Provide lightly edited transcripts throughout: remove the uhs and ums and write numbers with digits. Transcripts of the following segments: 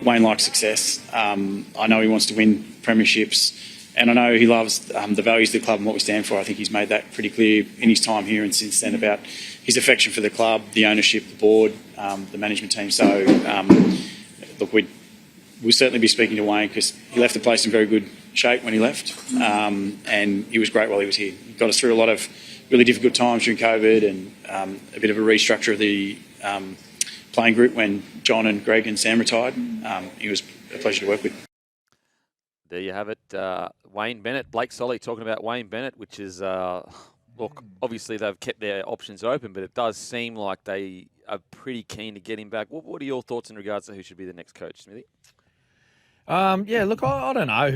Wayne likes success. I know he wants to win premierships, and I know he loves the values of the club and what we stand for. I think he's made that pretty clear in his time here and since then about his affection for the club, the ownership, the board, the management team. So, look, we'll certainly be speaking to Wayne because he left the place in very good shape when he left, and he was great while he was here. He got us through a lot of really difficult times during COVID and a bit of a restructure of the playing group when John and Greg and Sam retired. He was a pleasure to work with. There you have it. Wayne Bennett, Blake Solly talking about Wayne Bennett, which is, look, obviously they've kept their options open, but it does seem like they are pretty keen to get him back. What are your thoughts in regards to who should be the next coach, Smithy? Yeah, look, I don't know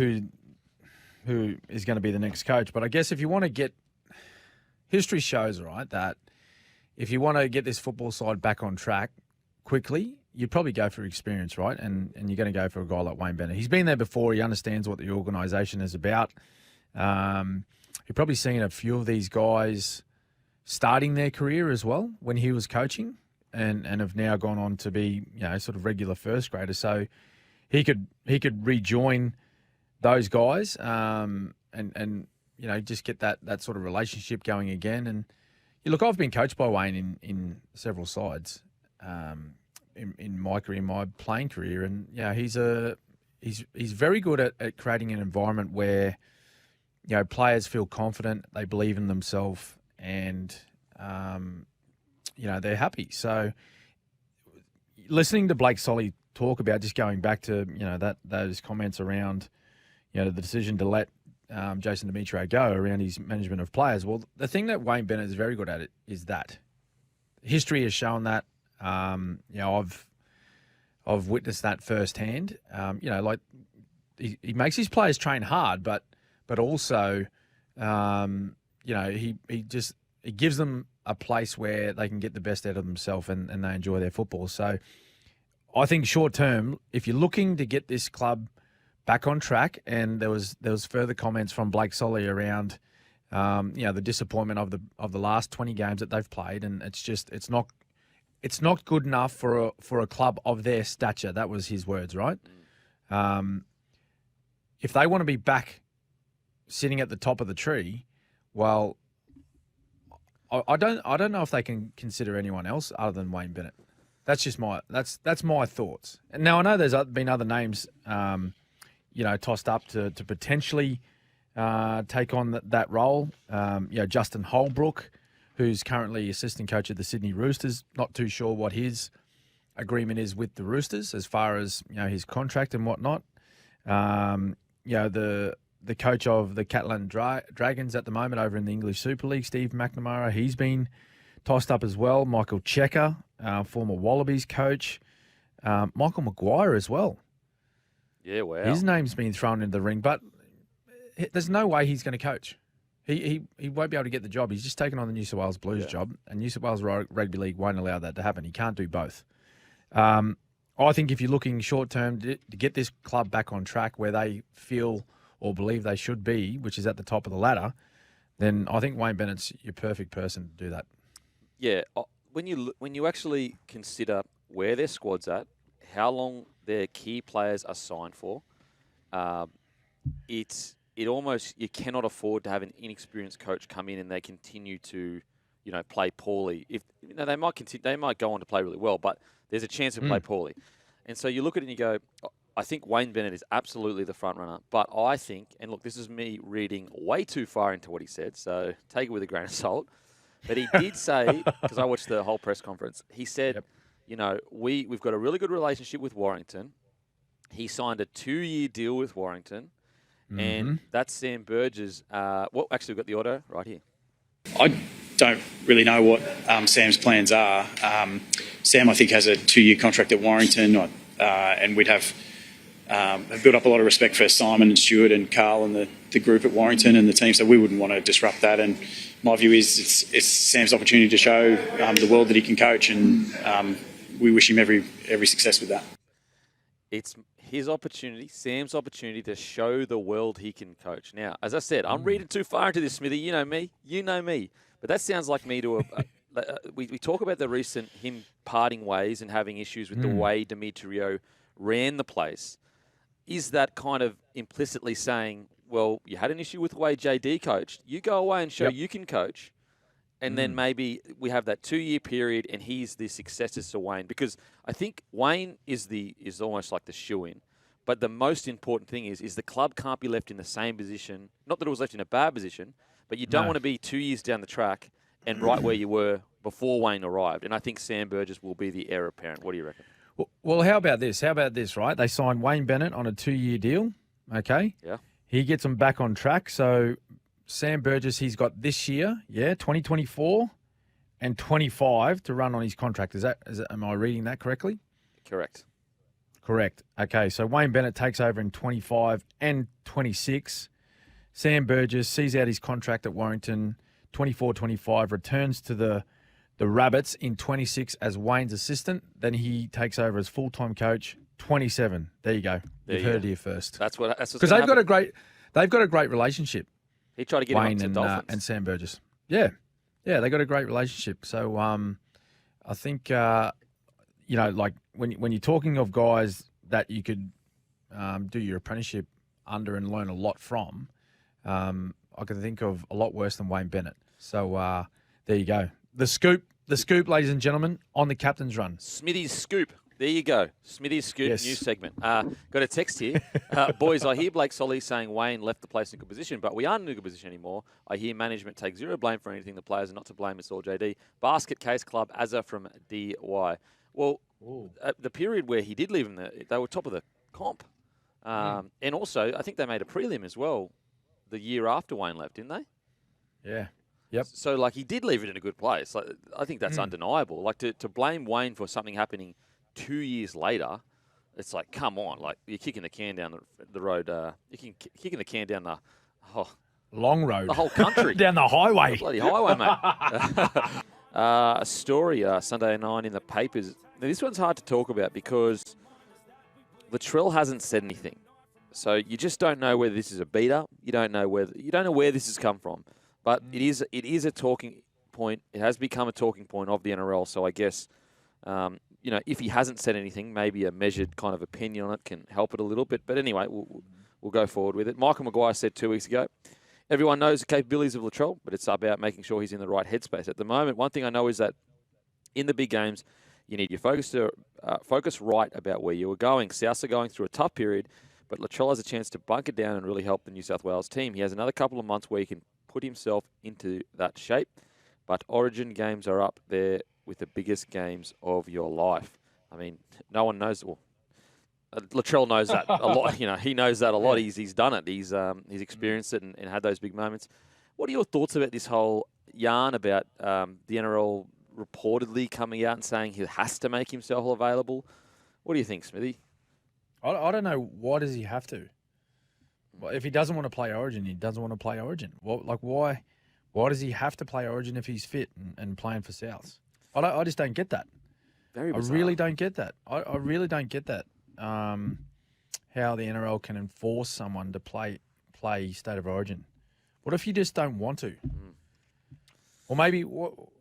who is going to be the next coach, but I guess if you want to get history shows, right, that if you want to get this football side back on track quickly, you'd probably go for experience, right? And you're going to go for a guy like Wayne Bennett. He's been there before. He understands what the organisation is about. You've probably seen a few of these guys starting their career as well when he was coaching and have now gone on to be, sort of regular first graders. So he could rejoin those guys and just get that sort of relationship going again. And look, I've been coached by Wayne in several sides in my career, my playing career, and he's very good at creating an environment where players feel confident, they believe in themselves, and they're happy. So listening to Blake Solly talk about, just going back to those comments around the decision to let Jason Demetriou go around his management of players. Well, the thing that Wayne Bennett is very good at is that history has shown that. I've witnessed that firsthand. Like he makes his players train hard, but also, he gives them a place where they can get the best out of themselves and they enjoy their football. So I think short term, if you're looking to get this club back on track, and there was further comments from Blake Solly around, the disappointment of the last 20 games that they've played, and it's not good enough for a club of their stature. That was his words, right? If they want to be back sitting at the top of the tree, well, I don't know if they can consider anyone else other than Wayne Bennett. That's just that's my thoughts. And now I know there's been other names, tossed up to potentially take on that role. Justin Holbrook, who's currently assistant coach of the Sydney Roosters. Not too sure what his agreement is with the Roosters as far as his contract and whatnot. The coach of the Catalan Dragons at the moment over in the English Super League, Steve McNamara, he's been tossed up as well. Michael Checker, former Wallabies coach. Michael Maguire as well. Yeah, wow. His name's been thrown into the ring, but there's no way he's going to coach. He won't be able to get the job. He's just taken on the New South Wales Blues job, and New South Wales Rugby League won't allow that to happen. He can't do both. I think if you're looking short term to get this club back on track where they feel or believe they should be, which is at the top of the ladder, then I think Wayne Bennett's your perfect person to do that. Yeah, when you actually consider where their squad's at, how long their key players are signed for, it almost, you cannot afford to have an inexperienced coach come in and they continue to, play poorly. If they might go on to play really well, but there's a chance to play poorly. And so you look at it and you go, I think Wayne Bennett is absolutely the front runner. But I think, and look, this is me reading way too far into what he said, so take it with a grain of salt. But he did say, because I watched the whole press conference, he said, we've got a really good relationship with Warrington. He signed a 2-year deal with Warrington. And that's Sam Burgess. Actually, we've got the auto right here. I don't really know what Sam's plans are. Sam, I think, has a 2-year contract at Warrington, and we'd have built up a lot of respect for Simon and Stuart and Carl and the group at Warrington and the team, so we wouldn't want to disrupt that. And my view is it's Sam's opportunity to show the world that he can coach, and we wish him every success with that. It's his opportunity, Sam's opportunity to show the world he can coach. Now, as I said, I'm reading too far into this, Smithy. You know me. But that sounds like me to we talk about the recent him parting ways and having issues with the way Demetriou ran the place, is that kind of implicitly saying, well, you had an issue with the way JD coached. You go away and show you can coach. And then maybe we have that 2-year period and he's the successor to Wayne. Because I think Wayne is almost like the shoo-in. But the most important thing is the club can't be left in the same position. Not that it was left in a bad position, but you don't want to be 2 years down the track and right where you were before Wayne arrived. And I think Sam Burgess will be the heir apparent. What do you reckon? Well, how about this? Right? They signed Wayne Bennett on a 2-year deal, okay? Yeah. He gets them back on track. So Sam Burgess, he's got this year, 2024 and 25 to run on his contract. Am I reading that correctly? Correct. Okay, so Wayne Bennett takes over in 25 and 26. Sam Burgess sees out his contract at Warrington, 24-25, returns to the Rabbits in 26 as Wayne's assistant. Then he takes over as full-time coach, 27. There you go. You've heard it here first. That's what's because they've got a great relationship. He tried to get Wayne him up to Dolphins. And Sam Burgess. Yeah, they got a great relationship. So I think like when you're talking of guys that you could do your apprenticeship under and learn a lot from, I can think of a lot worse than Wayne Bennett. So there you go. The scoop, ladies and gentlemen, on the captain's run. Smithy's scoop. There you go. Smithy's scoop, Yes. new segment. Got a text here. Boys, I hear Blake Solly saying Wayne left the place in a good position, but we aren't in a good position anymore. I hear management take zero blame for anything. The players are not to blame. It's all JD. Basket Case Club, Azza from DY. Well, the period where he did leave them, they were top of the comp. And also, I think they made a prelim as well the year after Wayne left, didn't they? Yeah. Yep. So, like, he did leave it in a good place. Like, I think that's undeniable. Like, to blame Wayne for something happening 2 years later, it's like, come on. Like, you're kicking the can down the road. You're kicking the can down the long road. The whole country. Down the highway. The bloody highway, mate. A story Sunday 9 in the papers. Now, this one's hard to talk about because Latrell hasn't said anything. So you just don't know whether this is a beater. You don't know where this has come from. But it is a talking point. It has become a talking point of the NRL. So I guess, if he hasn't said anything, maybe a measured kind of opinion on it can help it a little bit. But anyway, we'll go forward with it. Michael Maguire said 2 weeks ago, everyone knows the capabilities of Latrell, but it's about making sure he's in the right headspace. At the moment, one thing I know is that in the big games, you need your focus right about where you are going. Souths are going through a tough period, but Latrell has a chance to bunker down and really help the New South Wales team. He has another couple of months where he can put himself into that shape, but Origin games are up there with the biggest games of your life. I mean, no one knows. Well, Latrell knows that a lot. He knows that a lot. He's done it. He's experienced it and had those big moments. What are your thoughts about this whole yarn about the NRL reportedly coming out and saying he has to make himself available? What do you think, Smithy? I don't know. Why does he have to? Well, if he doesn't want to play Origin, he doesn't want to play Origin. Well, why? Why does he have to play Origin if he's fit and playing for Souths? I just don't get that. Very bizarre. I really don't get that. I really don't get that. How the NRL can enforce someone to play State of Origin. What if you just don't want to? Or maybe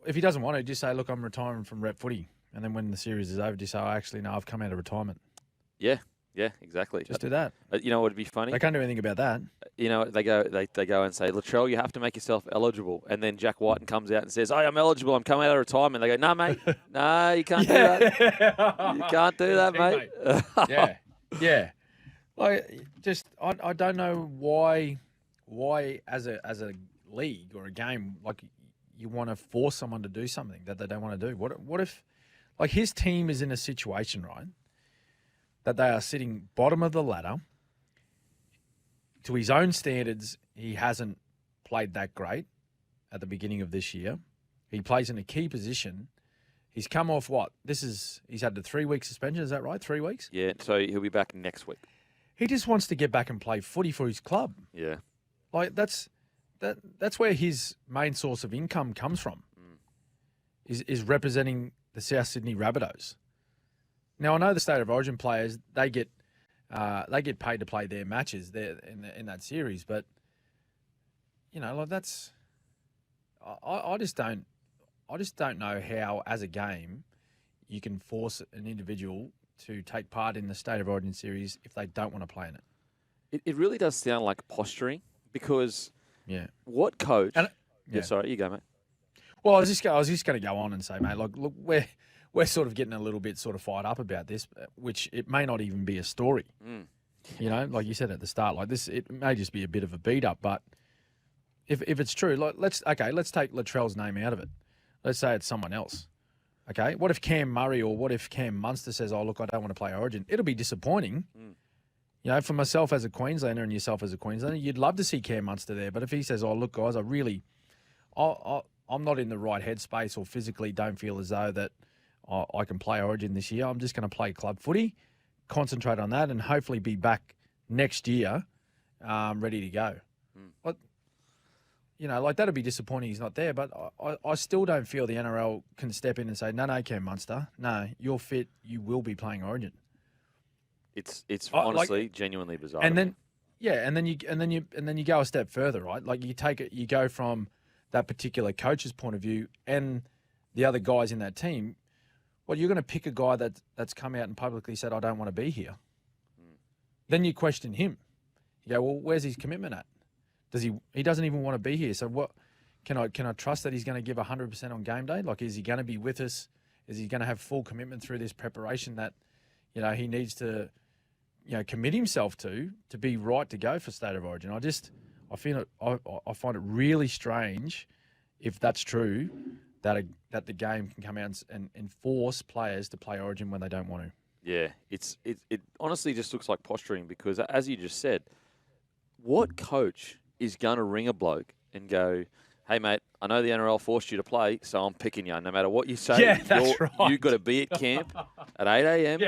if he doesn't want to, just say, look, I'm retiring from rep footy. And then when the series is over, just say, actually, no, I've come out of retirement. Yeah, exactly. Just do that. You know what would be funny? They can't do anything about that. They go and say, Latrell, you have to make yourself eligible. And then Jack Whiten comes out and says, I'm eligible. I'm coming out of retirement. They go, no, mate. No, you can't do that. You can't do that, mate. Yeah. I don't know why as a league or a game, like, you want to force someone to do something that they don't want to do. What if, like, his team is in a situation, right, that they are sitting bottom of the ladder. To his own standards, he hasn't played that great at the beginning of this year. He plays in a key position. He's come off what? He's had the 3-week suspension, is that right? 3 weeks? Yeah, so he'll be back next week. He just wants to get back and play footy for his club. Yeah. Like, that's where his main source of income comes from. Is representing the South Sydney Rabbitohs. Now, I know the State of Origin players, they get paid to play their matches there in that series, but that's I just don't know how, as a game, you can force an individual to take part in the State of Origin series if they don't want to play in it. It really does sound like posturing because what coach? Sorry, you go, mate. Well, I was just going to go on and say, mate, look, we're sort of getting a little bit sort of fired up about this, which it may not even be a story. You know, like you said at the start, like this, it may just be a bit of a beat up. But if it's true, like let's take Latrell's name out of it. Let's say it's someone else. Okay, what if Cam Murray or what if Cam Munster says, "Oh, look, I don't want to play Origin"? It'll be disappointing. You know, for myself as a Queenslander and yourself as a Queenslander, you'd love to see Cam Munster there. But if he says, "Oh, look, guys, I'm not in the right headspace or physically don't feel as though that I can play Origin this year. I'm just going to play club footy, concentrate on that, and hopefully be back next year ready to go." But, you know, like that'd be disappointing he's not there. But I still don't feel the NRL can step in and say, no, Cam Munster, no, you're fit. You will be playing Origin. It's honestly genuinely bizarre. And then, and then you go a step further, right? Like you go from that particular coach's point of view and the other guys in that team. Well, you're going to pick a guy that's come out and publicly said, I don't want to be here. Then you question him. You go, well, where's his commitment at? He doesn't even want to be here. So what can I trust that he's going to give 100% on game day? Like, is he going to be with us? Is he going to have full commitment through this preparation that, you know, he needs to, you know, commit himself to be right to go for State of Origin? I find it really strange if that's true that the game can come out and force players to play Origin when they don't want to. Yeah, it honestly just looks like posturing because, as you just said, what coach is going to ring a bloke and go, hey, mate, I know the NRL forced you to play, so I'm picking you. No matter what you say, you've got to be at camp at 8 a.m.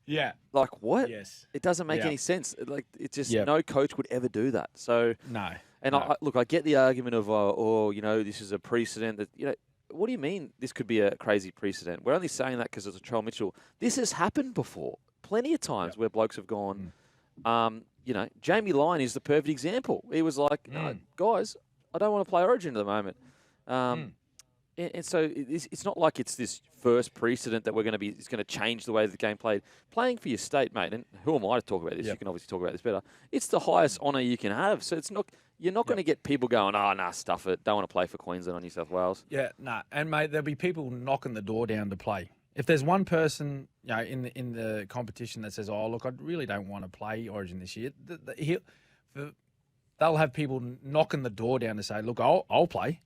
Yeah. Like, what? Yes. It doesn't make any sense. Like, it's just no coach would ever do that. So no. And no. I get the argument of, you know, this is a precedent that, you know, what do you mean this could be a crazy precedent? We're only saying that because it's Latrell Mitchell. This has happened before, plenty of times where blokes have gone, you know, Jamie Lyon is the perfect example. He was like, no, guys, I don't want to play Origin at the moment. And so it's not like it's this first precedent that it's going to change the way the game played. Playing for your state, mate, and who am I to talk about this? You can obviously talk about this better. It's the highest honour you can have. So it's not, you're not going to get people going, oh, nah, stuff it. Don't want to play for Queensland or New South Wales. Yeah, nah. And, mate, there'll be people knocking the door down to play. If there's one person, you know, in the competition that says, oh, look, I really don't want to play Origin this year, they'll have people knocking the door down to say, look, I'll play.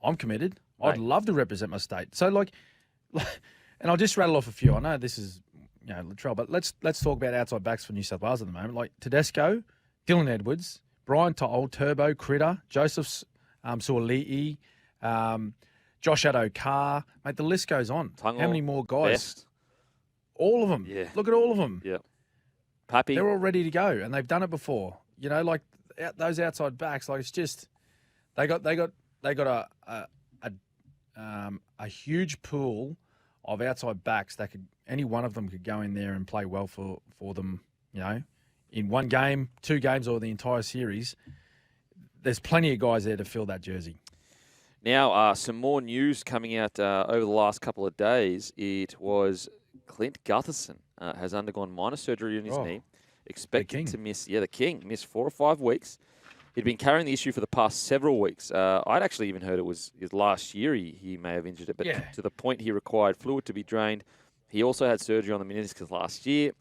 I'm committed. I'd love to represent my state. So, like, and I'll just rattle off a few. I know this is, you know, Latrell, but let's talk about outside backs for New South Wales at the moment. Like Tedesco, Dylan Edwards, Brian To'o, Turbo, Critter, Joseph Suoli'i, Josh Addo-Carr. Mate, the list goes on. Tungle, how many more guys? Best. All of them. Yeah. Look at all of them. Yeah. Pappy. They're all ready to go, and they've done it before. You know, like those outside backs. Like it's just they got a huge pool of outside backs that any one of them could go in there and play well for them. You know, in one game, 2 games, or the entire series. There's plenty of guys there to fill that jersey. Now, some more news coming out over the last couple of days. It was Clint Gutherson has undergone minor surgery on his knee, expected to miss, the king, miss 4 or 5 weeks. He'd been carrying the issue for the past several weeks. I'd actually even heard it was his last year he may have injured it, but to the point he required fluid to be drained. He also had surgery on the meniscus last year.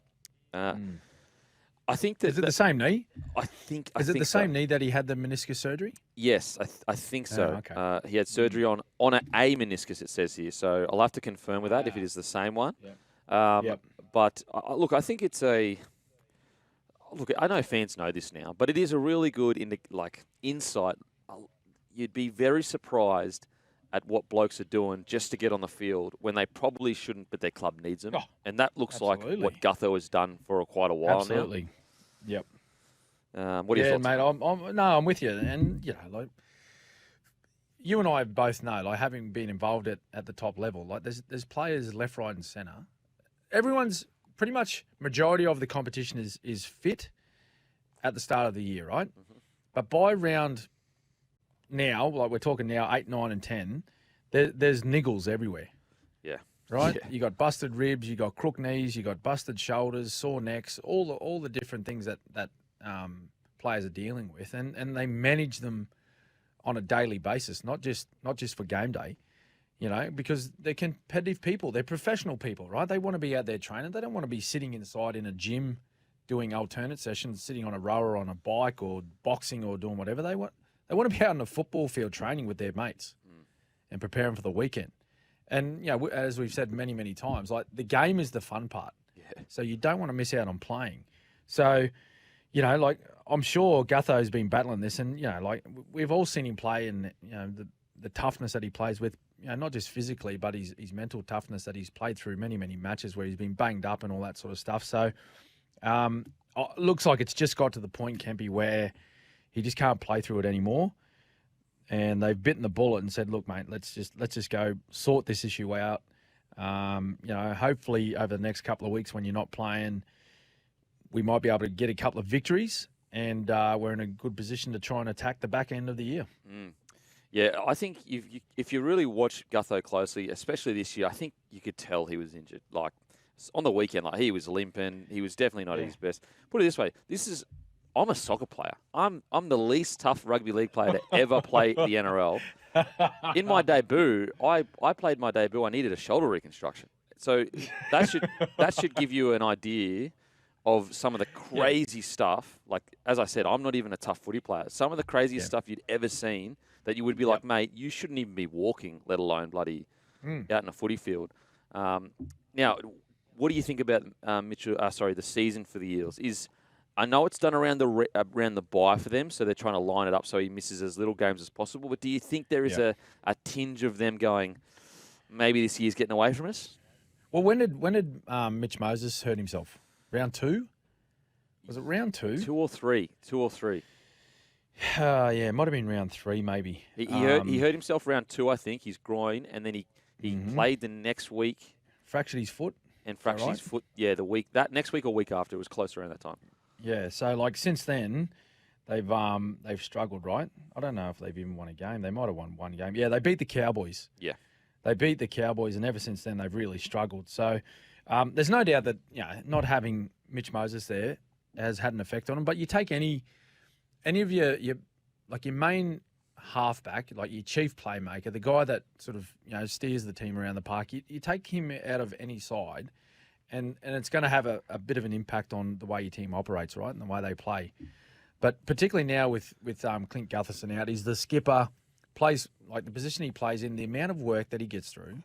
I think that... Is it the same knee? I think Is it the same knee that he had the meniscus surgery? Yes, I think so. Okay. He had surgery on a meniscus, it says here. So I'll have to confirm with that if it is the same one. But look, I think it's a... Look, I know fans know this now, but it is a really good insight. You'd be very surprised at what blokes are doing just to get on the field when they probably shouldn't, but their club needs them. And that looks like what Gutho has done for quite a while now. Yep. What are your thoughts? Mate, I'm with you. And, you know, like, you and I both know, like, having been involved at the top level, like, there's players left, right, and centre. Everyone's pretty much majority of the competition is fit at the start of the year, right? But by round now, like we're talking now, 8, 9, and 10, there's niggles everywhere. Yeah. right? Yeah. You got busted ribs, you got crook knees, you got busted shoulders, sore necks, all the different things that players are dealing with, and they manage them on a daily basis, not just for game day, because they're competitive people, they're professional people, right? They want to be out there training. They don't want to be sitting inside in a gym doing alternate sessions, sitting on a rower on a bike or boxing or doing whatever they want. They want to be out on a football field training with their mates and preparing for the weekend. And, as we've said many, many times, like the game is the fun part. Yeah. So you don't want to miss out on playing. So, like I'm sure Gutho's been battling this and, like we've all seen him play and, the toughness that he plays with, not just physically, but his mental toughness that he's played through many, many matches where he's been banged up and all that sort of stuff. So, looks like it's just got to the point, Kempy, where he just can't play through it anymore. And they've bitten the bullet and said, "Look, mate, let's just go sort this issue out. Hopefully over the next couple of weeks when you're not playing, we might be able to get a couple of victories, and we're in a good position to try and attack the back end of the year." Yeah, I think if you really watch Gutho closely, especially this year, I think you could tell he was injured. Like on the weekend, like he was limping. He was definitely not at his best. Put it this way: I'm a soccer player. I'm the least tough rugby league player to ever play the NRL. In my debut, I played my debut. I needed a shoulder reconstruction. So that should give you an idea of some of the crazy stuff. Like, as I said, I'm not even a tough footy player. Some of the craziest stuff you'd ever seen that you would be like, mate, you shouldn't even be walking, let alone bloody out in a footy field. Now, what do you think about Mitchell? The season for the Eels? I know it's done around the bye for them, so they're trying to line it up so he misses as little games as possible. But do you think there is a tinge of them going, maybe this year's getting away from us? Well, when did Mitch Moses hurt himself? Round 2? Was it round 2? 2 or 3. Yeah, it might have been round 3, maybe. He hurt himself round 2, I think, his groin, and then he played the next week. Fractured his foot. And fractured his foot, that next week or week after. It was close around that time. Yeah, so like since then, they've struggled, right? I don't know if they've even won a game. They might have won one game. Yeah, they beat the Cowboys. Yeah. They beat the Cowboys, and ever since then, they've really struggled. So there's no doubt that not having Mitch Moses there has had an effect on them. But you take any of your main halfback, like your chief playmaker, the guy that sort of steers the team around the park, you take him out of any side, and it's going to have a bit of an impact on the way your team operates, right, and the way they play. But particularly now with Clint Gutherson out, he's the skipper, plays like the position he plays in, the amount of work that he gets through.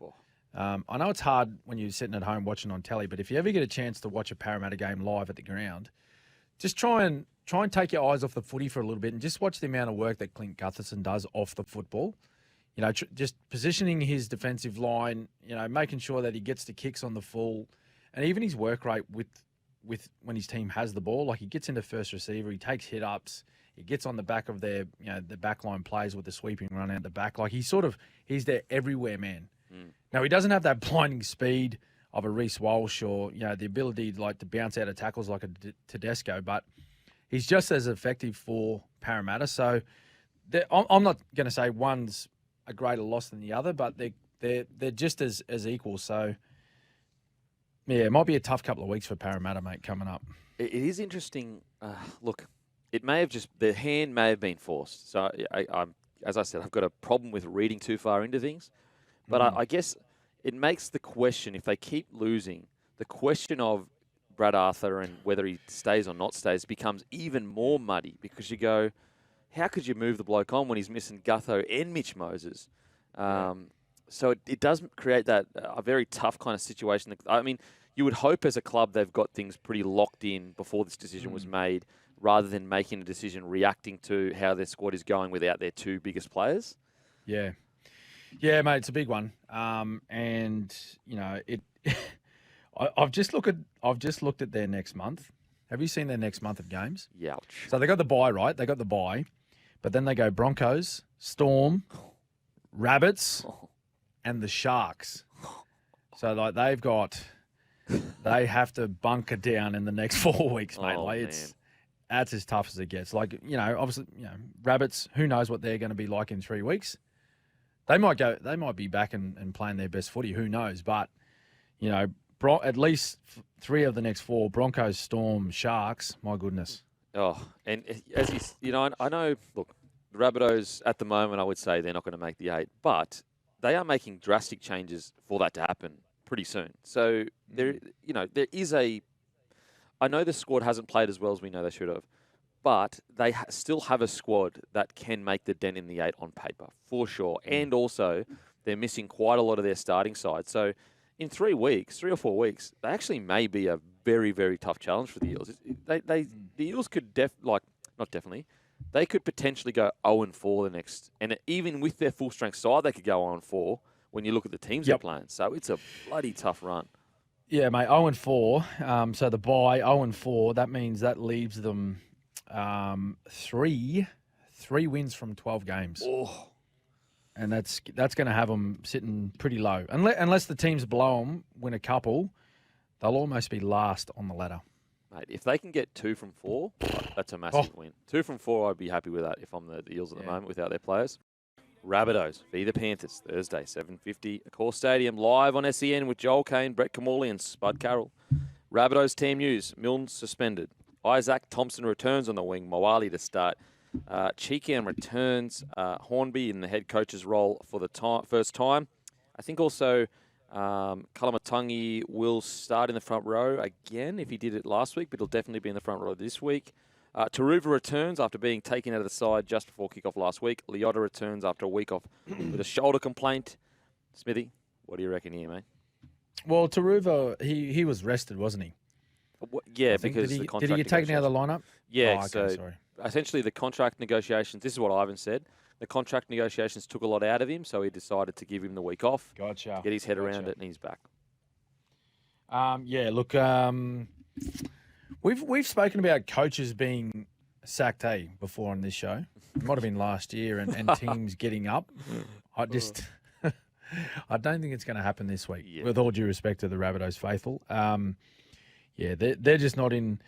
I know it's hard when you're sitting at home watching on telly, but if you ever get a chance to watch a Parramatta game live at the ground, just try and take your eyes off the footy for a little bit and just watch the amount of work that Clint Gutherson does off the football. Just positioning his defensive line, making sure that he gets the kicks on the full, and even his work rate with when his team has the ball. Like he gets into first receiver, he takes hit ups, he gets on the back of their the back line plays with the sweeping run out the back. Like he's their everywhere man. Now he doesn't have that blinding speed of a Reece Walsh or the ability to bounce out of tackles like a Tedesco, but he's just as effective for Parramatta. So I'm not going to say one's a greater loss than the other, but they're just as equal. So yeah, it might be a tough couple of weeks for Parramatta, mate, coming up. It is interesting. Look, the hand may have been forced. So as I said, I've got a problem with reading too far into things. But I guess it makes the question, if they keep losing, the question of Brad Arthur and whether he stays or not stays becomes even more muddy, because you go, how could you move the bloke on when he's missing Gutho and Mitch Moses? So it does create a very tough kind of situation. I mean, you would hope as a club they've got things pretty locked in before this decision was made, rather than making a decision reacting to how their squad is going without their two biggest players. Yeah. Yeah, mate, it's a big one. And I've just looked at their next month. Have you seen their next month of games? Youch. So they got the bye, right? They got the bye, but then they go Broncos, Storm, Rabbits, and the Sharks. So they have to bunker down in the next 4 weeks, mate. That's as tough as it gets. Obviously, Rabbits, who knows what they're going to be like in 3 weeks. They might be back and playing their best footy. Who knows? But you know, at least 3 of the next 4, Broncos, Storm, Sharks, my goodness. Oh, and as you know, I know, look, the Rabbitohs at the moment, I would say they're not going to make the 8, but they are making drastic changes for that to happen pretty soon. So there is I know the squad hasn't played as well as we know they should have, but they still have a squad that can make the dent in the 8 on paper, for sure. And also, they're missing quite a lot of their starting side. So in 3 or 4 weeks, they actually may be a very, very tough challenge for the Eels. The Eels could they could potentially go 0-4 the next, and even with their full strength side, they could go 0-4 when you look at the teams they're playing. So it's a bloody tough run. Yeah, mate, 0-4. So the bye 0-4. That means that leaves them 3 wins from 12 games. Oh. And that's going to have them sitting pretty low. Unless the teams blow them, win a couple, they'll almost be last on the ladder. Mate, if they can get 2 from 4, that's a massive win. 2 from 4, I'd be happy with that if I'm the Eels at the moment without their players. Rabbitohs v the Panthers, Thursday, 7:50, Accor Stadium, live on SEN with Joel Kane, Brett Camorley and Spud Carroll. Rabbitohs team news, Milnes suspended. Isaac Thompson returns on the wing, Moali to start. Cheekham returns, Hornby in the head coach's role for the first time. I think also Kalamatangi will start in the front row again if he did it last week, but he'll definitely be in the front row this week. Taruva returns after being taken out of the side just before kickoff last week. Leota returns after a week off with a shoulder complaint. Smithy, what do you reckon here, mate? Well, Taruva, he was rested, wasn't he? Yeah, because did the contract he get taken out of the lineup? Yeah, okay, so sorry. Essentially the contract negotiations, this is what Ivan said, the contract negotiations took a lot out of him, so he decided to give him the week off. Gotcha. To get his head around it, and he's back. Look, we've spoken about coaches being sacked before on this show. It might have been last year and teams getting up. I don't think it's going to happen this week, with all due respect to the Rabbitohs faithful. They're just not in.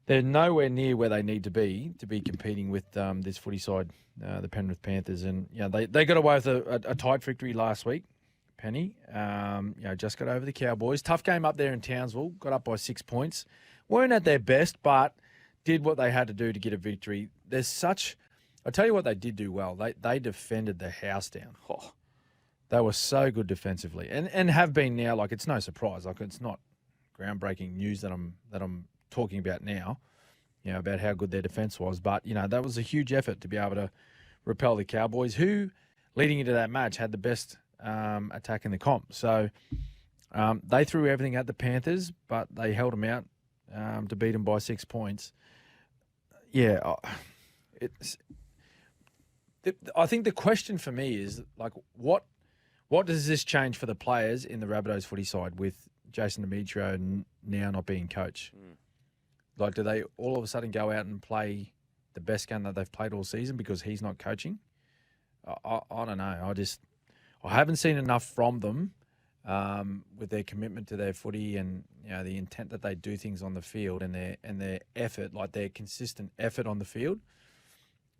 They're nowhere near where they need to be competing with this footy side, the Penrith Panthers, and they got away with a tight victory last week. Penny, just got over the Cowboys. Tough game up there in Townsville. Got up by 6 points. Weren't at their best, but did what they had to do to get a victory. I'll tell you what they did do well. They defended the house down. Oh. They were so good defensively, and have been now. Like, it's no surprise. Like, it's not groundbreaking news that I'm talking about now. About how good their defense was, but that was a huge effort to be able to repel the Cowboys, who leading into that match had the best attack in the comp. So they threw everything at the Panthers, but they held them out to beat them by 6 points. I think the question for me is, like, what does this change for the players in the Rabbitohs footy side with Jason Demetriou now not being coach? Like, do they all of a sudden go out and play the best game that they've played all season because he's not coaching? I don't know. I haven't seen enough from them with their commitment to their footy and the intent that they do things on the field and their effort, like their consistent effort on the field,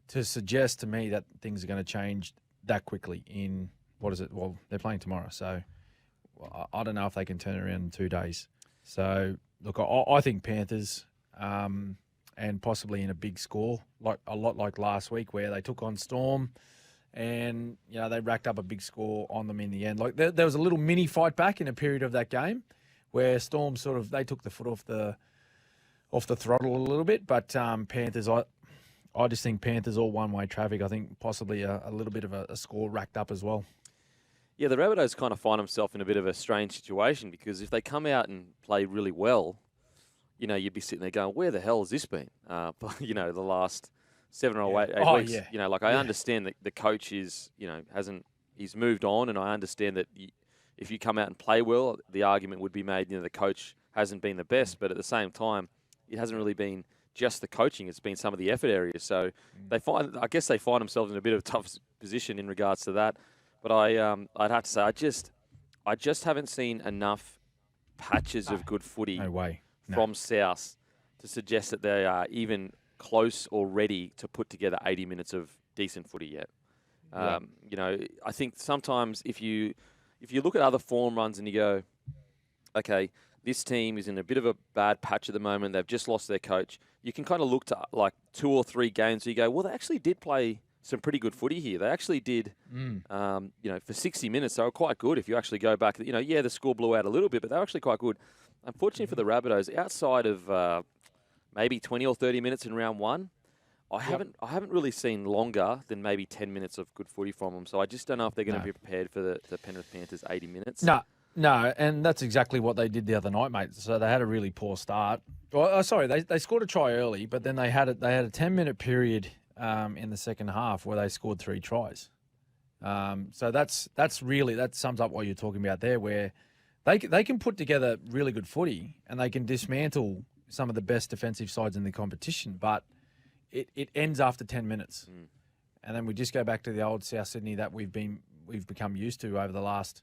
to suggest to me that things are going to change that quickly in, what is it? Well, they're playing tomorrow, so I don't know if they can turn it around in 2 days. So, look, I think Panthers, and possibly in a big score, like a lot like last week where they took on Storm and, they racked up a big score on them in the end. Like, there was a little mini fight back in a period of that game where Storm they took the foot off the throttle a little bit, but Panthers, I just think Panthers all one-way traffic. I think possibly a little bit of a score racked up as well. Yeah, the Rabbitohs kind of find themselves in a bit of a strange situation because if they come out and play really well, you'd be sitting there going, where the hell has this been? The last 7 or 8 weeks. Yeah. I understand that the coach is, he's moved on, and I understand that if you come out and play well, the argument would be made, the coach hasn't been the best, but at the same time, it hasn't really been just the coaching, it's been some of the effort areas. So I guess they find themselves in a bit of a tough position in regards to that. But I'd have to say, I just haven't seen enough patches of good footy from South to suggest that they are even close or ready to put together 80 minutes of decent footy yet. I think sometimes if you look at other form runs and you go, okay, this team is in a bit of a bad patch at the moment. They've just lost their coach. You can kind of look to like 2 or 3 games where you go, well, they actually did play some pretty good footy here. They actually did, for 60 minutes, they were quite good. If you actually go back, the score blew out a little bit, but they were actually quite good. Unfortunately for the Rabbitohs, outside of maybe 20 or 30 minutes in round 1, I haven't really seen longer than maybe 10 minutes of good footy from them. So I just don't know if they're going to be prepared for the Penrith Panthers 80 minutes. No, and that's exactly what they did the other night, mate. So they had a really poor start. Well, they scored a try early, but then they had a 10-minute period in the second half where they scored 3 tries. So that sums up what you're talking about there, where they can put together really good footy and they can dismantle some of the best defensive sides in the competition, but it ends after 10 minutes. And then we just go back to the old South Sydney that we've become used to over the last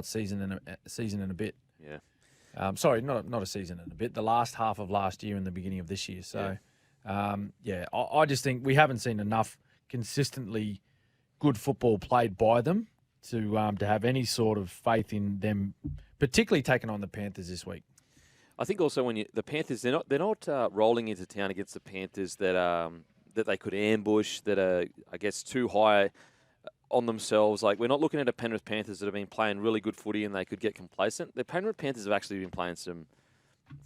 season and a bit. Yeah. Sorry, not a season and a bit. The last half of last year and the beginning of this year. So, I just think we haven't seen enough consistently good football played by them to have any sort of faith in them, particularly taking on the Panthers this week. I think also when the Panthers, they're not rolling into town against the Panthers that they could ambush, that are, I guess, too high on themselves. Like, we're not looking at a Penrith Panthers that have been playing really good footy and they could get complacent. The Penrith Panthers have actually been playing some,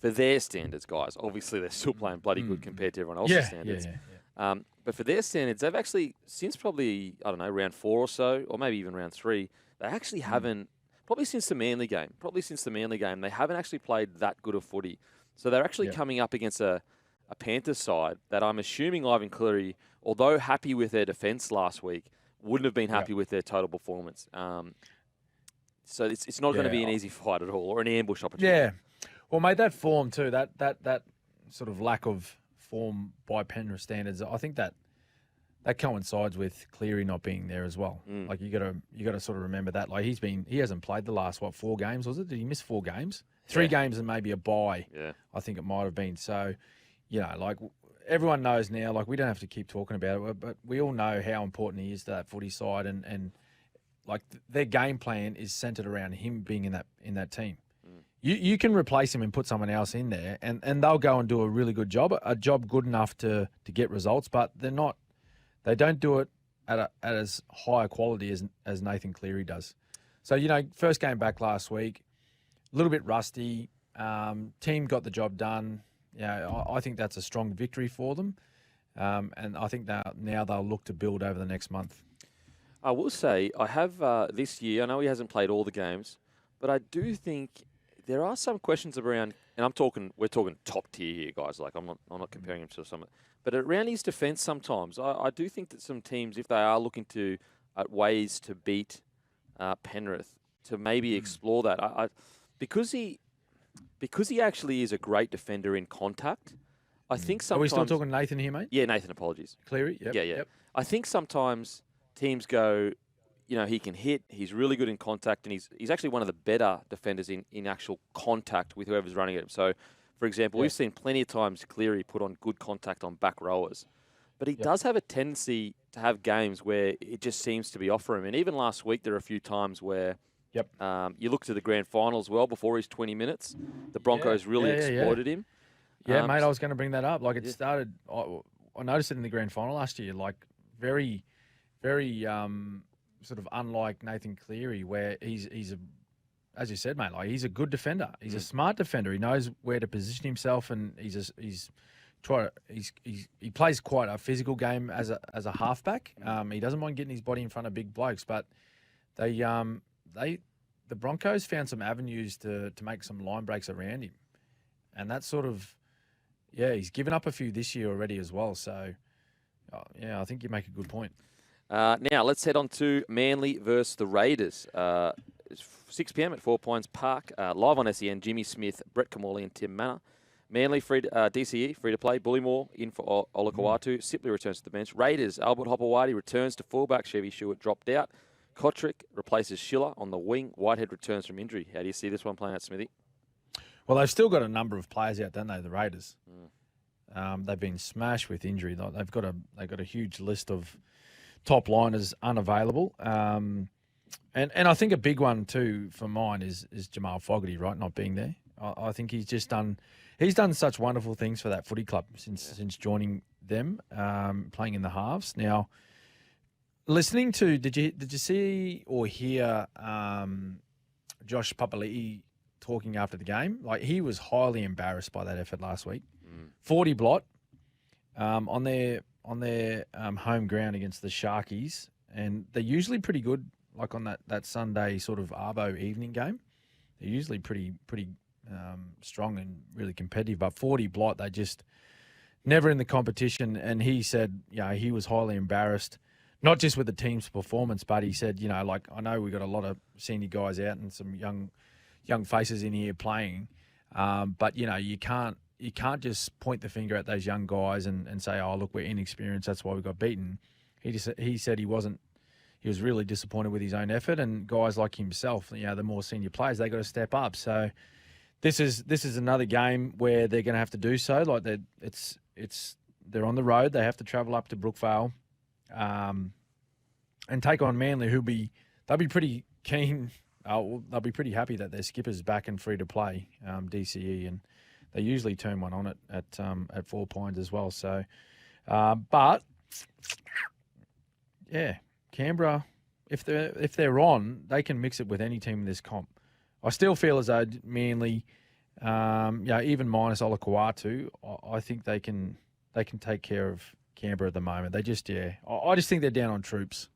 for their standards, guys. Obviously, they're still playing bloody good compared to everyone else's standards. Yeah. But for their standards, they've actually, since probably, I don't know, round 4 or so, or maybe even round 3, they actually haven't, probably since the Manly game, they haven't actually played that good of footy. So they're actually coming up against a Panthers side that I'm assuming Ivan Cleary, although happy with their defence last week, wouldn't have been happy with their total performance. So it's not going to be an easy fight at all, or an ambush opportunity. Yeah. Well, mate, that form too, that sort of lack of form by Penrith standards, I think that coincides with Cleary not being there as well. Like, you got to sort of remember that. Like, he hasn't played the last 4 games, was it? Did he miss 4 games? 3 games and maybe a bye. Yeah. I think it might have been. So, like, everyone knows now, like, we don't have to keep talking about it, but we all know how important he is to that footy side, and like, their game plan is centered around him being in that team. You can replace him and put someone else in there, and they'll go and do a really good job, a job good enough to get results, but they don't do it at as high a quality as Nathan Cleary does. So, first game back last week, a little bit rusty. Team got the job done. I think that's a strong victory for them. And I think that now they'll look to build over the next month. I will say, I have this year, I know he hasn't played all the games, but I do think there are some questions around, and we're talking top tier here, guys. Like, I'm not comparing him to some, but around his defence sometimes, I do think that some teams, if they are looking at ways to beat Penrith, to maybe explore that, because he actually is a great defender in contact. I think sometimes. Are we still talking Nathan here, mate? Yeah, Nathan. Apologies. Cleary. Yep. Yeah. Yep. I think sometimes teams go, he can hit. He's really good in contact, and he's actually one of the better defenders in actual contact with whoever's running at him. So, for example, we've seen plenty of times Cleary put on good contact on back rowers, but he does have a tendency to have games where it just seems to be off for him. And even last week, there are a few times where. You look to the grand final as well before his 20 minutes. The Broncos really exploited him. Yeah, mate, I was going to bring that up. Like, it started, I noticed it in the grand final last year, like, very, very sort of unlike Nathan Cleary, where he's as you said, mate, like, he's a good defender. He's a smart defender. He knows where to position himself, and he plays quite a physical game as a halfback. He doesn't mind getting his body in front of big blokes, but the Broncos found some avenues to make some line breaks around him. And that's sort of, he's given up a few this year already as well. So, I think you make a good point. Now, let's head on to Manly versus the Raiders. It's 6 p.m. at 4 Pines Park. Live on SEN, Jimmy Smith, Brett Kamali and Tim Manor. Manly, DCE, free to play. Bullymore in for Olakawatu. Sipley returns to the bench. Raiders, Albert Hopewadi returns to fullback. Chevy Stewart dropped out. Kotrick replaces Schiller on the wing. Whitehead returns from injury. How do you see this one playing out, Smithy? Well, they've still got a number of players out, don't they, the Raiders? They've been smashed with injury. They've got a huge list of top liners unavailable. And I think a big one too for mine is Jamal Fogarty, right, not being there. I think he's done such wonderful things for that footy club since joining them, playing in the halves. Now, listening to did you see or hear Josh Papali'i talking after the game? Like, he was highly embarrassed by that effort last week. 40 blot on their home ground against the Sharkies, and they're usually pretty good. Like on that Sunday sort of Arvo evening game, they're usually pretty strong and really competitive. But 40 blot, they just never in the competition. And he said, he was highly embarrassed, not just with the team's performance, but he said, like, I know we got a lot of senior guys out and some young faces in here playing, but you can't just point the finger at those young guys and say, oh, look, we're inexperienced, that's why we got beaten. He said he was really disappointed with his own effort, and guys like himself, the more senior players, they got to step up. So this is another game where they're going to have to do so. Like, they're on the road, they have to travel up to Brookvale, and take on Manly, they'll be pretty keen. They'll be pretty happy that their skipper's back and free to play, DCE, and they usually turn one on at 4 Pines as well. So, but yeah. Canberra, if they're on, they can mix it with any team in this comp. I still feel as though Manly, even minus Olakau'atu, I think they can take care of Canberra at the moment. They just, I just think they're down on troops.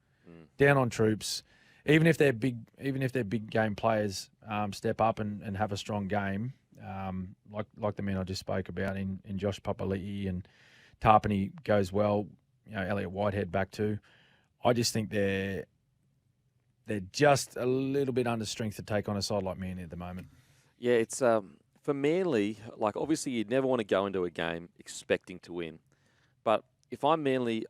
Down on troops. Even if they're big game players step up and have a strong game, like the men I just spoke about in Josh Papali'i and Tarpany goes well, Elliot Whitehead back too. I just think they're just a little bit under strength to take on a side like Manly at the moment. Yeah, it's for Manly, like, obviously you'd never want to go into a game expecting to win. But if I'm Manly,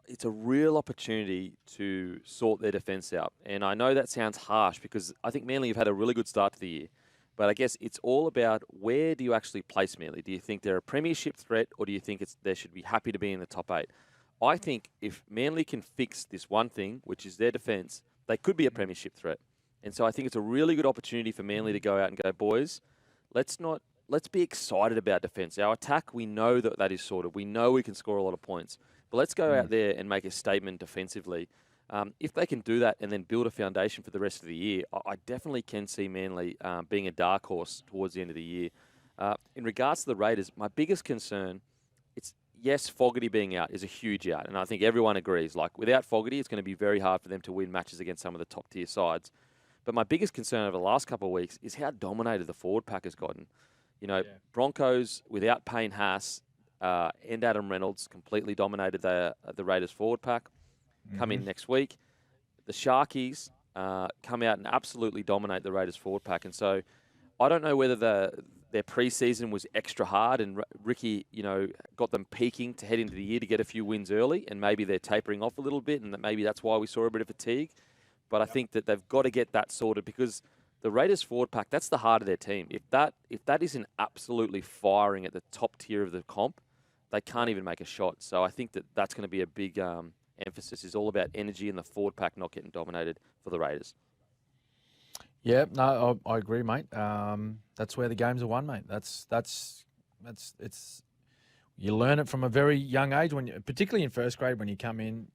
it's a real opportunity to sort their defence out. And I know that sounds harsh because I think Manly have had a really good start to the year. But I guess it's all about, where do you actually place Manly? Do you think they're a premiership threat, or do you think they should be happy to be in the top 8? I think if Manly can fix this one thing, which is their defence, they could be a premiership threat. And so I think it's a really good opportunity for Manly to go out and go, boys, let's be excited about defence. Our attack, we know that is sorted. We know we can score a lot of points. But let's go out there and make a statement defensively. If they can do that and then build a foundation for the rest of the year, I definitely can see Manly being a dark horse towards the end of the year. In regards to the Raiders, my biggest concern, yes, Fogarty being out is a huge out, and I think everyone agrees. Like, without Fogarty, it's going to be very hard for them to win matches against some of the top-tier sides. But my biggest concern over the last couple of weeks is how dominated the forward pack has gotten. Broncos, without Payne Haas and Adam Reynolds, completely dominated the Raiders forward pack. Come in next week. The Sharkies come out and absolutely dominate the Raiders forward pack. And so I don't know whether their preseason was extra hard and Ricky, got them peaking to head into the year to get a few wins early, and maybe they're tapering off a little bit, and that maybe that's why we saw a bit of fatigue. But I think that they've got to get that sorted, because the Raiders forward pack, that's the heart of their team. If that isn't absolutely firing at the top tier of the comp, they can't even make a shot. So I think that's going to be a big emphasis, is all about energy and the forward pack not getting dominated for the Raiders. Yeah, no, I agree, mate. That's where the games are won, mate. You learn it from a very young age, particularly in first grade, when you come in.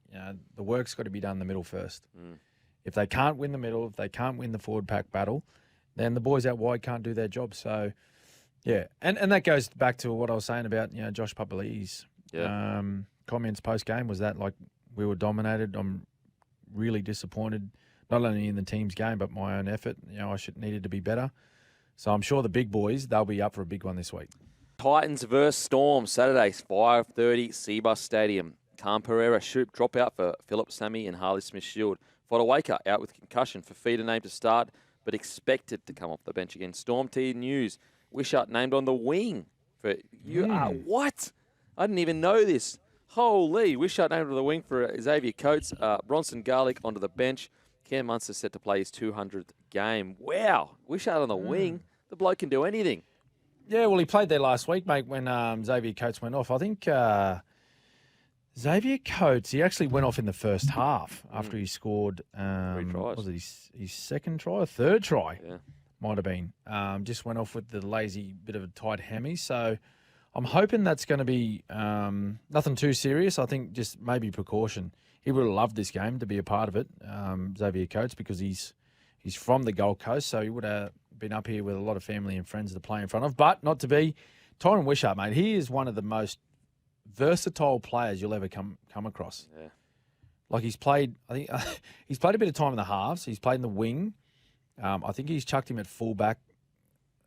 The work's got to be done in the middle first. If they can't win the middle, if they can't win the forward pack battle, then the boys out wide can't do their job. So, yeah, and that goes back to what I was saying about Josh Papali'i's comments post game. Was that, like, we were dominated? I'm really disappointed, not only in the team's game, but my own effort. I needed to be better. So I'm sure the big boys, they'll be up for a big one this week. Titans versus Storm, Saturday, 5:30, Seabus Stadium. Khan Pereira drop out for Philip Sammy and Harley Smith-Shield. Fodawaker out with concussion. Fafita named to start, but expected to come off the bench again. Storm T News, Wishart named on the wing. What? I didn't even know this. Holy, Wishart named on the wing for Xavier Coates. Bronson Garlick onto the bench. Cam Munster set to play his 200th game. Wow, Wishart on the wing. The bloke can do anything. Yeah, well, he played there last week, mate, when Xavier Coates went off. I think Xavier Coates, he actually went off in the first half after he scored, 3 tries. was it his second try or third try? Yeah. Might have been. Just went off with the lazy bit of a tight hammy. So I'm hoping that's going to be nothing too serious. I think just maybe precaution. He would have loved this game to be a part of it, Xavier Coates, because he's from the Gold Coast, so he would have been up here with a lot of family and friends to play in front of. But not to be. Tyron Wishart, mate, he is one of the most versatile players you'll ever come across. Yeah. Like he's played a bit of time in the halves. He's played in the wing. I think he's chucked him at fullback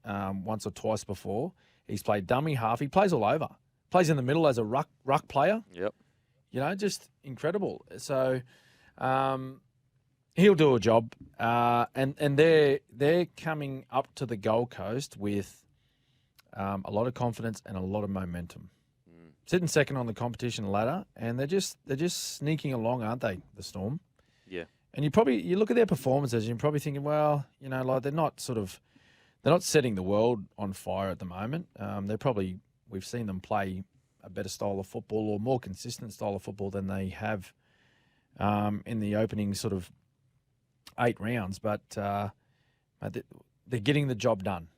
once or twice before. He's played dummy half. He plays all over. Plays in the middle as a ruck player. Yep. Just incredible. So he'll do a job. And they're coming up to the Gold Coast with a lot of confidence and a lot of momentum. Sitting second on the competition ladder, and they're just sneaking along, aren't they? The Storm. Yeah. And you look at their performances, and you're probably thinking, well, like they're not setting the world on fire at the moment. We've seen them play a better style of football or more consistent style of football than they have in the opening sort of 8 rounds. But they're getting the job done.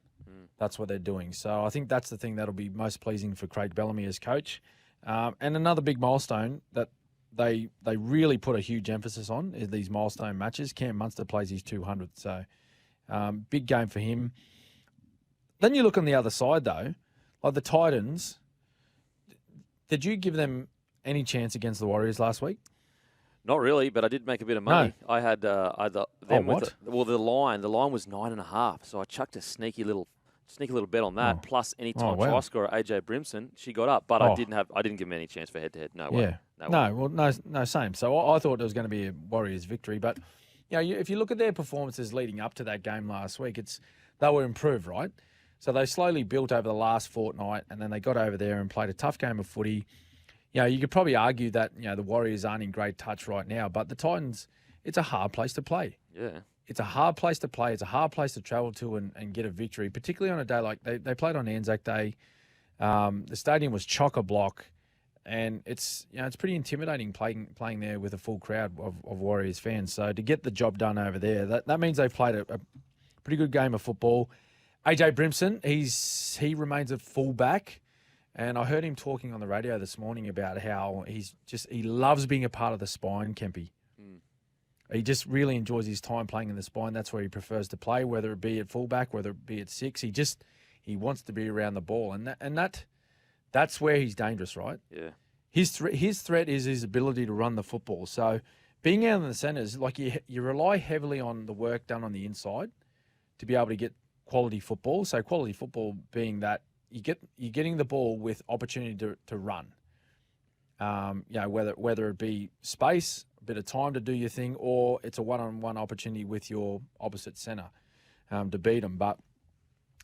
That's what they're doing. So I think that's the thing that'll be most pleasing for Craig Bellamy as coach. And another big milestone that they really put a huge emphasis on is these milestone matches. Cam Munster plays his 200th. So big game for him. Then you look on the other side, though, like the Titans. Did you give them any chance against the Warriors last week? Not really, but I did make a bit of money. No. I had them what? The line was 9.5, so I chucked a sneaky little bet on that. Plus anytime try scorer AJ Brimson, she got up, but I didn't give him any chance for head to head. No way. Yeah. No, same. So I thought it was going to be a Warriors victory, but if you look at their performances leading up to that game last week, they were improved, right? So they slowly built over the last fortnight, and then they got over there and played a tough game of footy. You could probably argue that the Warriors aren't in great touch right now, but the Titans, it's a hard place to play. Yeah. It's a hard place to play. It's a hard place to travel to and get a victory, particularly on a day like they played on Anzac Day. The stadium was chock-a-block, and it's pretty intimidating playing there with a full crowd of Warriors fans. So to get the job done over there, that means they've played a pretty good game of football. AJ Brimson, he remains a fullback, and I heard him talking on the radio this morning about how he loves being a part of the spine, Kempy. He just really enjoys his time playing in the spine. That's where he prefers to play, whether it be at fullback, whether it be at 6. He wants to be around the ball, and that's where he's dangerous, right? Yeah. His threat is his ability to run the football. So being out in the centres, like you rely heavily on the work done on the inside to be able to get quality football. So quality football being that you're getting the ball with opportunity to run. Whether it be space, a bit of time to do your thing, or it's a one-on-one opportunity with your opposite centre to beat them. But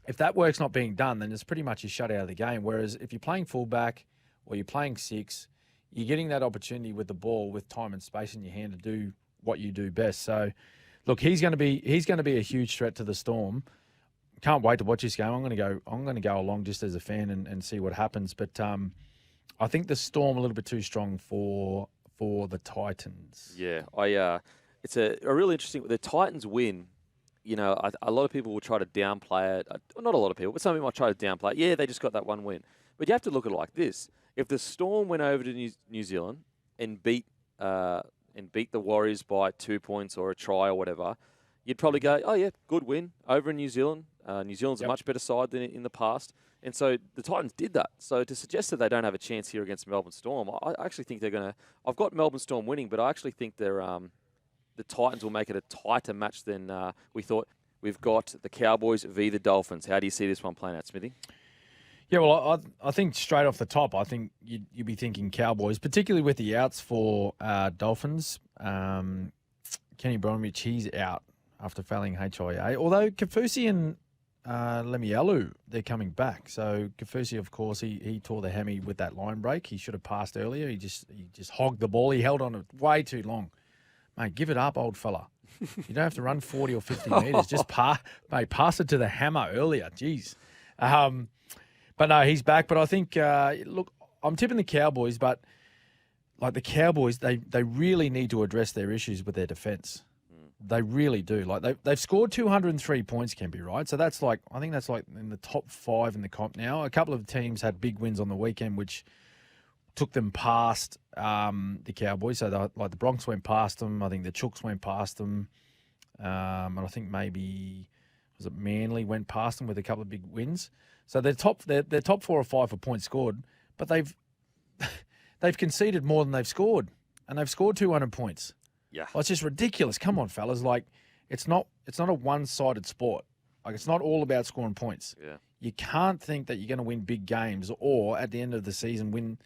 if that work's not being done, then it's pretty much you shut out of the game. Whereas if you're playing fullback or you're playing 6, you're getting that opportunity with the ball, with time and space in your hand to do what you do best. So, look, he's going to be a huge threat to the Storm. Can't wait to watch this game. I'm going to go along just as a fan and see what happens. But I think the Storm a little bit too strong for the Titans. Yeah, it's a really interesting. The Titans win. A lot of people will try to downplay it. Not a lot of people, but some people might try to downplay it. Yeah, they just got that one win. But you have to look at it like this: if the Storm went over to New Zealand and beat the Warriors by 2 points or a try or whatever, you'd probably go, "Oh yeah, good win over in New Zealand." New Zealand's a much better side than in the past. And so the Titans did that. So to suggest that they don't have a chance here against Melbourne Storm, I actually think they're going to... I've got Melbourne Storm winning, but I actually think the Titans will make it a tighter match than we thought. We've got the Cowboys v. the Dolphins. How do you see this one playing out, Smithy? Yeah, well, I think straight off the top, I think you'd be thinking Cowboys, particularly with the outs for Dolphins. Kenny Bronovich, he's out after failing HIA. Although Kafusi and Lemielu, they're coming back. So Kafusi, of course, he tore the hammy with that line break. He should have passed earlier. He just hogged the ball. He held on it way too long. Mate, give it up, old fella. You don't have to run 40 or 50 metres. Just pass it to the hammer earlier. Jeez. But no, he's back. But I think, look, I'm tipping the Cowboys. But like the Cowboys, they really need to address their issues with their defense. They really do. Like they've scored 203 points, Kempy, right? So that's like, I think that's like in the top 5 in the comp now. A couple of teams had big wins on the weekend, which took them past the Cowboys. So the Bronx went past them. I think the Chooks went past them. And I think maybe, was it Manly went past them with a couple of big wins. So they're top 4 or 5 for points scored, but they've conceded more than they've scored, and they've scored 200 points. Yeah. Well, it's just ridiculous. Come on, fellas. Like, it's not a one-sided sport. Like, it's not all about scoring points. Yeah. You can't think that you're going to win big games or at the end of the season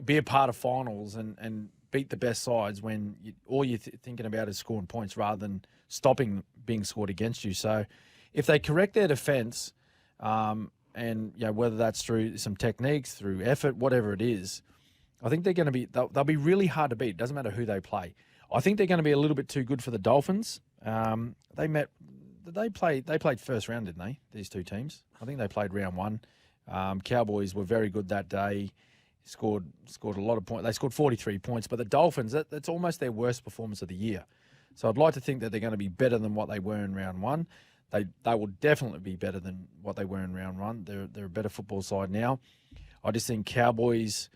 be a part of finals and beat the best sides when all you're thinking about is scoring points rather than stopping being scored against you. So if they correct their defense, and whether that's through some techniques, through effort, whatever it is, I think they're going to be. They'll be really hard to beat. It doesn't matter who they play. I think they're going to be a little bit too good for the Dolphins. They played first round, didn't they? These two teams. I think they played round 1. Cowboys were very good that day. Scored a lot of points. They scored 43 points. But the Dolphins, that's almost their worst performance of the year. So I'd like to think that they're going to be better than what they were in round 1. They will definitely be better than what they were in round 1. They're a better football side now. I just think Cowboys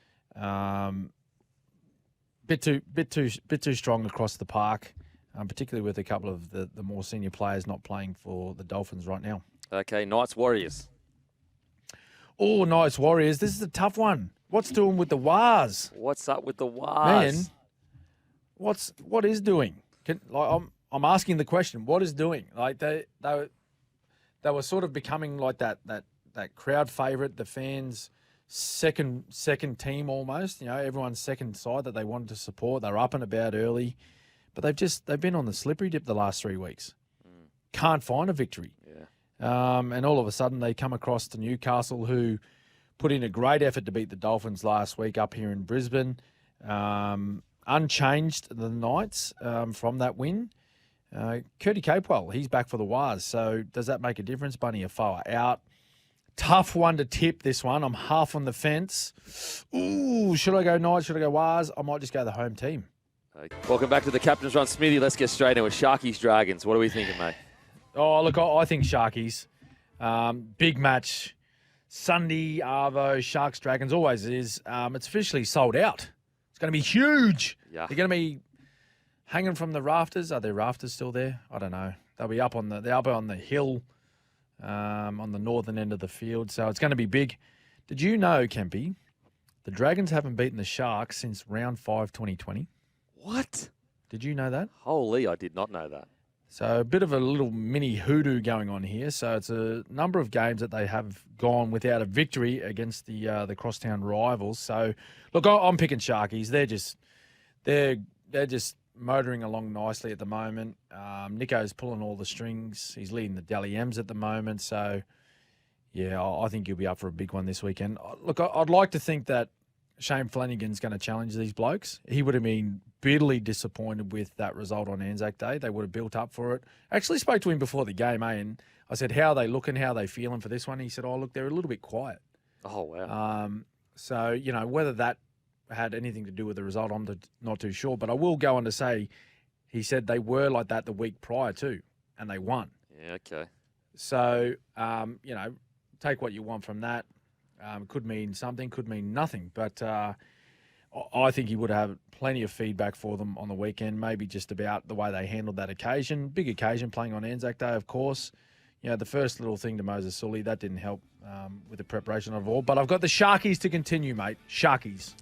bit too strong across the park, particularly with a couple of the more senior players not playing for the Dolphins right now. Okay, Knights Warriors. Oh, Knights Warriors. This is a tough one. What's doing with the Wars? What's up with the Wars? Man, what is doing? I'm asking the question. What is doing? Like they were sort of becoming like that crowd favourite, the fans' second team almost. Everyone's second side that they wanted to support. They're up and about early, but they've been on the slippery dip the last 3 weeks. Can't find a victory. Yeah. And all of a sudden they come across to Newcastle, who put in a great effort to beat the Dolphins last week up here in Brisbane. Unchanged the Knights from that win. Curdy Capewell, he's back for the Wars. So does that make a difference? Bunny Afoa out. Tough one to tip, this one. I'm half on the fence. Ooh, should I go Knights? Should I go Wars? I might just go the home team. Welcome back to the Captain's Run. Smithy, let's get straight in with Sharkies Dragons. What are we thinking, mate? Oh, look, I think Sharkies. Big match. Sunday, Arvo, Sharks Dragons, always is. It's officially sold out. It's going to be huge. Yeah. They're going to be hanging from the rafters. Are there rafters still there? I don't know. They'll be up on the hill, on the northern end of the field. So it's going to be big. Did you know, Kempy, the Dragons haven't beaten the Sharks since round 5, 2020? What? Did you know that? Holy, I did not know that. So a bit of a little mini hoodoo going on here. So it's a number of games that they have gone without a victory against the crosstown rivals. So look, I'm picking Sharkies. They're just motoring along nicely at the moment. Nico's pulling all the strings. He's leading the Dally M's at the moment. So yeah, I think he'll be up for a big one this weekend. Look, I'd like to think that Shane Flanagan's going to challenge these blokes. He would have been bitterly disappointed with that result on Anzac Day. They would have built up for it. I actually spoke to him before the game, and I said, how are they looking? How are they feeling for this one? He said, oh, look, they're a little bit quiet. Oh, wow. So, whether that had anything to do with the result, I'm not too sure. But I will go on to say, he said they were like that the week prior too, and they won. Yeah, okay. So, take what you want from that. Could mean something, could mean nothing. But I think he would have plenty of feedback for them on the weekend, maybe just about the way they handled that occasion. Big occasion, playing on Anzac Day, of course. The first little thing to Moses Sully, that didn't help with the preparation of all. But I've got the Sharkies to continue, mate. Sharkies.